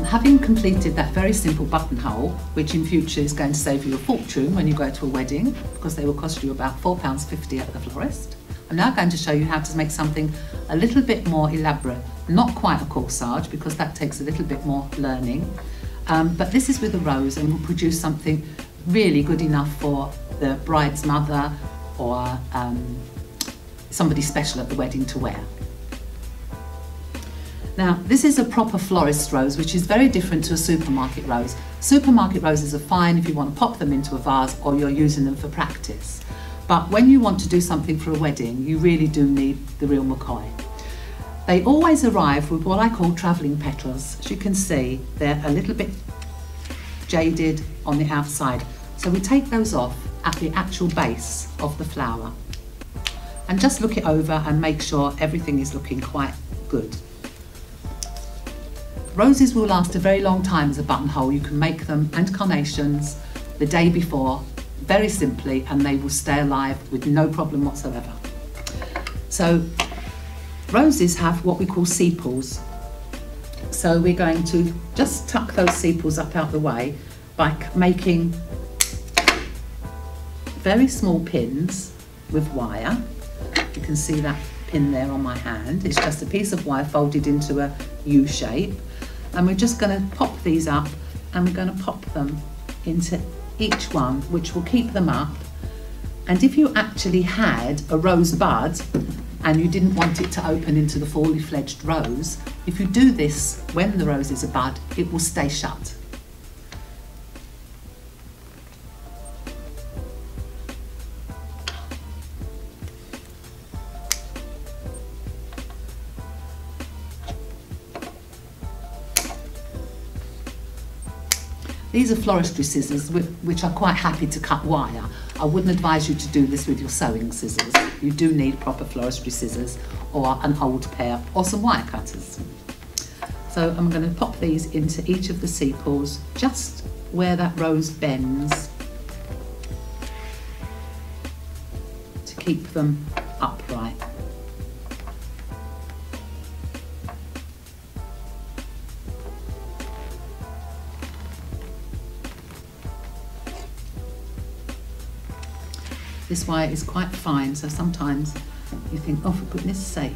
Having completed that very simple buttonhole, which in future is going to save you a fortune when you go to a wedding, because they will cost you about £4.50 at the florist, I'm now going to show you how to make something a little bit more elaborate. Not quite a corsage, because that takes a little bit more learning, but this is with a rose and will produce something really good enough for the bride's mother or somebody special at the wedding to wear. Now, this is a proper florist rose, which is very different to a supermarket rose. Supermarket roses are fine if you want to pop them into a vase or you're using them for practice. But when you want to do something for a wedding, you really do need the real McCoy. They always arrive with what I call travelling petals. As you can see, they're a little bit jaded on the outside. So we take those off at the actual base of the flower and just look it over and make sure everything is looking quite good. Roses will last a very long time as a buttonhole. You can make them, and carnations, the day before, very simply, and they will stay alive with no problem whatsoever. So roses have what we call sepals. So we're going to just tuck those sepals up out the way by making very small pins with wire. You can see that pin there on my hand. It's just a piece of wire folded into a U shape. And we're just going to pop these up, and we're going to pop them into each one, which will keep them up. And if you actually had a rose bud and you didn't want it to open into the fully fledged rose, if you do this when the rose is a bud, it will stay shut. These are floristry scissors, which are quite happy to cut wire. I wouldn't advise you to do this with your sewing scissors. You do need proper floristry scissors or an old pair or some wire cutters. So I'm going to pop these into each of the sepals, just where that rose bends, to keep them upright. This wire is quite fine, so sometimes you think, oh, for goodness sake,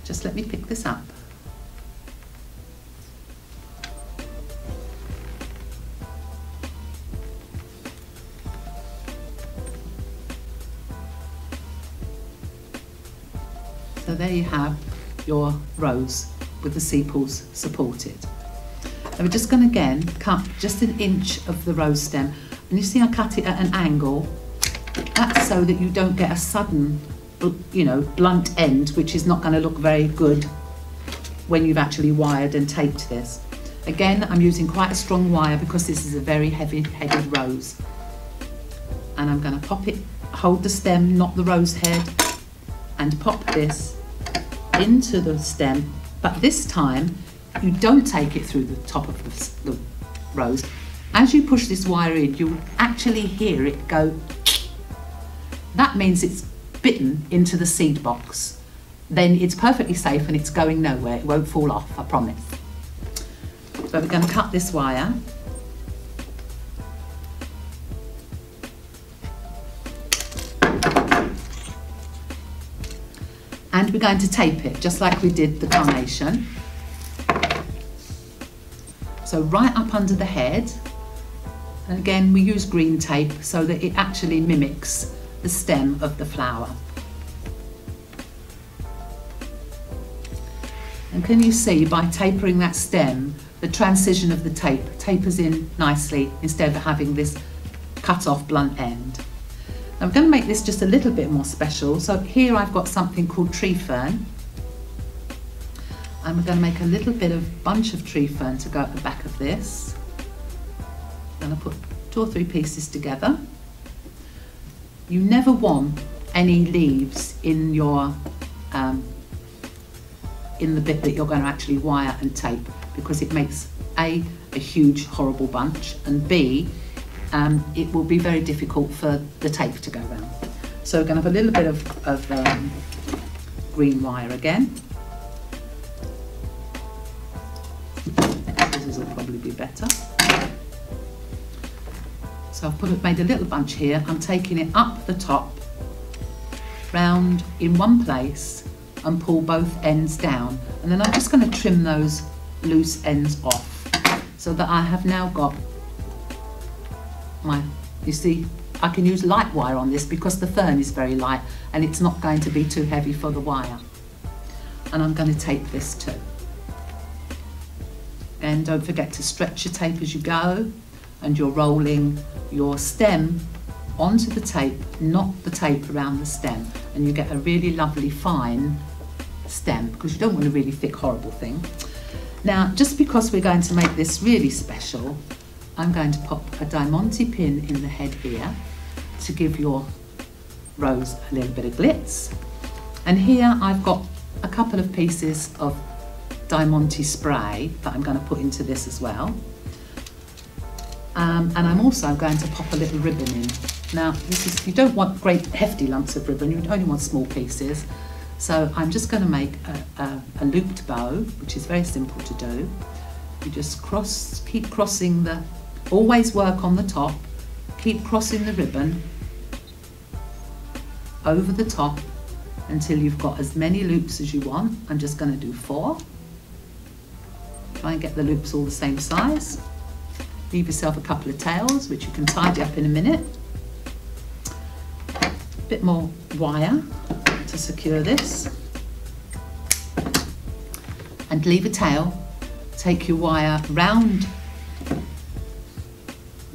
just let me pick this up. So there you have your rose with the sepals supported. And we're just going to again cut just an inch of the rose stem. And you see I cut it at an angle. That's so that you don't get a sudden, blunt end, which is not going to look very good when you've actually wired and taped this. Again, I'm using quite a strong wire because this is a very heavy-headed rose. And I'm going to pop it, hold the stem, not the rose head, and pop this into the stem. But this time, you don't take it through the top of the rose. As you push this wire in, you'll actually hear it go. That means it's bitten into the seed box. Then it's perfectly safe and it's going nowhere. It won't fall off, I promise. So we're going to cut this wire. And we're going to tape it, just like we did the carnation. So right up under the head. And again, we use green tape so that it actually mimics the stem of the flower. And can you see, by tapering that stem, the transition of the tape tapers in nicely instead of having this cut off blunt end. Now I'm going to make this just a little bit more special. So here I've got something called tree fern. And we're going to make a little bit of bunch of tree fern to go at the back of this. I'm going to put 2 or 3 pieces together. You never want any leaves in your in the bit that you're going to actually wire and tape, because it makes a a huge horrible bunch, and B, it will be very difficult for the tape to go round. So we're going to have a little bit of green wire again. This will probably be better. So I've made a little bunch here. I'm taking it up the top, round in one place, and pull both ends down. And then I'm just going to trim those loose ends off so that I have now got my, you see, I can use light wire on this because the fern is very light and it's not going to be too heavy for the wire. And I'm going to tape this too. And don't forget to stretch your tape as you go, and you're rolling your stem onto the tape, not the tape around the stem, and you get a really lovely fine stem, because you don't want a really thick horrible thing. Now, just because we're going to make this really special, I'm going to pop a diamante pin in the head here to give your rose a little bit of glitz. And here I've got a couple of pieces of diamante spray that I'm going to put into this as well. And I'm also going to pop a little ribbon in. Now, this is, you don't want great hefty lumps of ribbon, you only want small pieces. So I'm just going to make a looped bow, which is very simple to do. You just keep crossing the, always work on the top, keep crossing the ribbon over the top until you've got as many loops as you want. I'm just going to do 4. Try and get the loops all the same size. Leave yourself a couple of tails, which you can tidy up in a minute. A bit more wire to secure this. And leave a tail. Take your wire round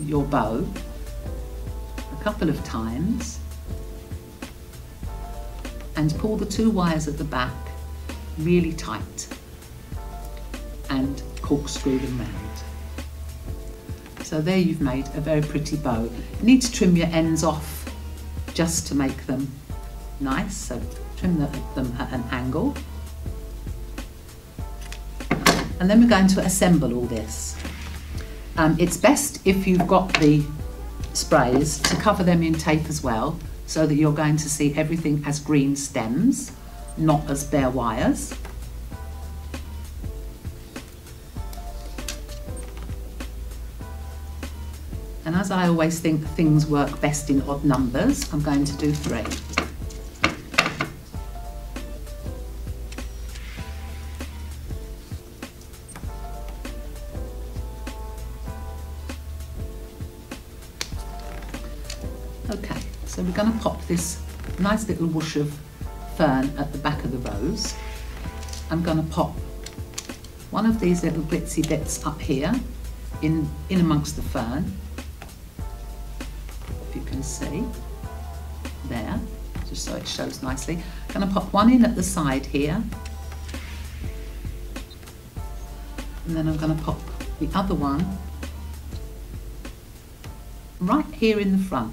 your bow a couple of times and pull the 2 wires at the back really tight and corkscrew them round. So there you've made a very pretty bow. You need to trim your ends off just to make them nice, so trim them at an angle. And then we're going to assemble all this. It's best if you've got the sprays to cover them in tape as well, so that you're going to see everything as green stems, not as bare wires. And as I always think things work best in odd numbers, I'm going to do 3. Okay, so we're going to pop this nice little whoosh of fern at the back of the rose. I'm going to pop one of these little glitzy bits up here in amongst the fern. You can see there, just so it shows nicely. I'm going to pop one in at the side here, and then I'm going to pop the other one right here in the front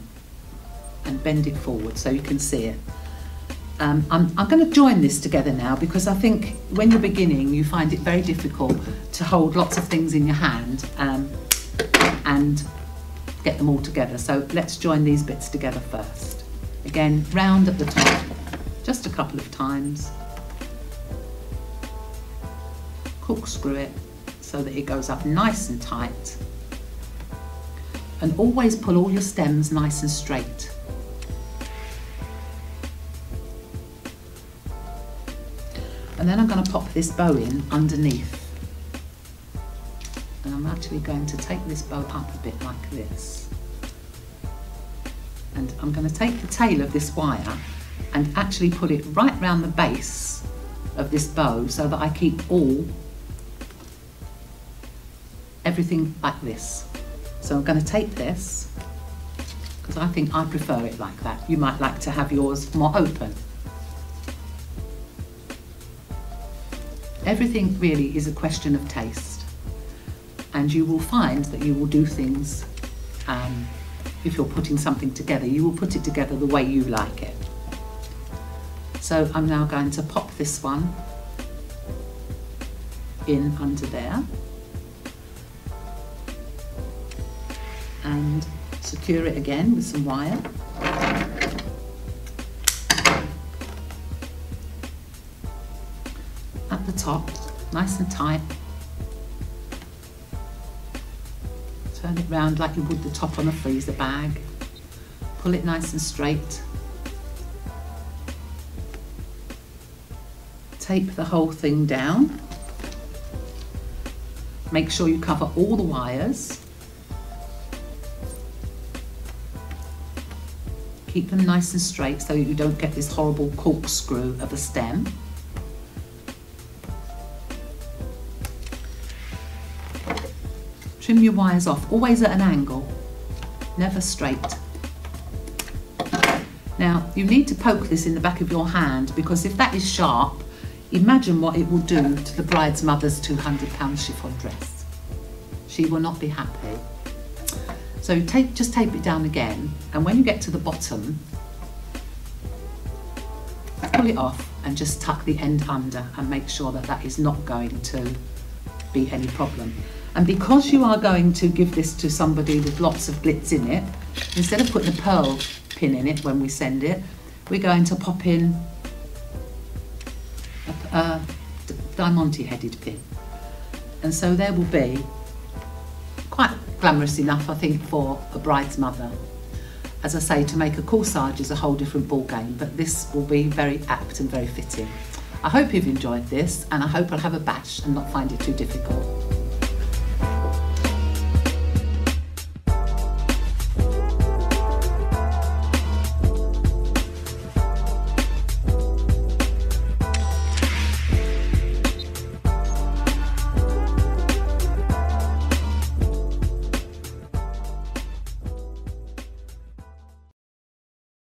and bend it forward so you can see it. I'm going to join this together now, because I think when you're beginning you find it very difficult to hold lots of things in your hand and get them all together. So let's join these bits together first. Again, round at the top, just a couple of times. Corkscrew it so that it goes up nice and tight. And always pull all your stems nice and straight. And then I'm going to pop this bow in underneath. And I'm actually going to take this bow up a bit like this. And I'm going to take the tail of this wire and actually put it right round the base of this bow so that I keep everything like this. So I'm going to tape this, because I think I prefer it like that. You might like to have yours more open. Everything really is a question of taste. And you will find that you will do things, if you're putting something together, you will put it together the way you like it. So I'm now going to pop this one in under there. and secure it again with some wire. At the top, nice and tight. Turn it round like you would the top on a freezer bag. Pull it nice and straight. Tape the whole thing down. Make sure you cover all the wires. Keep them nice and straight so you don't get this horrible corkscrew of a stem. Trim your wires off, always at an angle, never straight. Now, you need to poke this in the back of your hand, because if that is sharp, imagine what it will do to the bride's mother's £200 chiffon dress. She will not be happy. So just tape it down again, and when you get to the bottom, pull it off and just tuck the end under and make sure that that is not going to be any problem. And because you are going to give this to somebody with lots of glitz in it, instead of putting a pearl pin in it when we send it, we're going to pop in a diamante headed pin. And so there will be, quite glamorous enough I think for a bride's mother. As I say, to make a corsage is a whole different ball game, but this will be very apt and very fitting. I hope you've enjoyed this, and I hope I'll have a bash and not find it too difficult.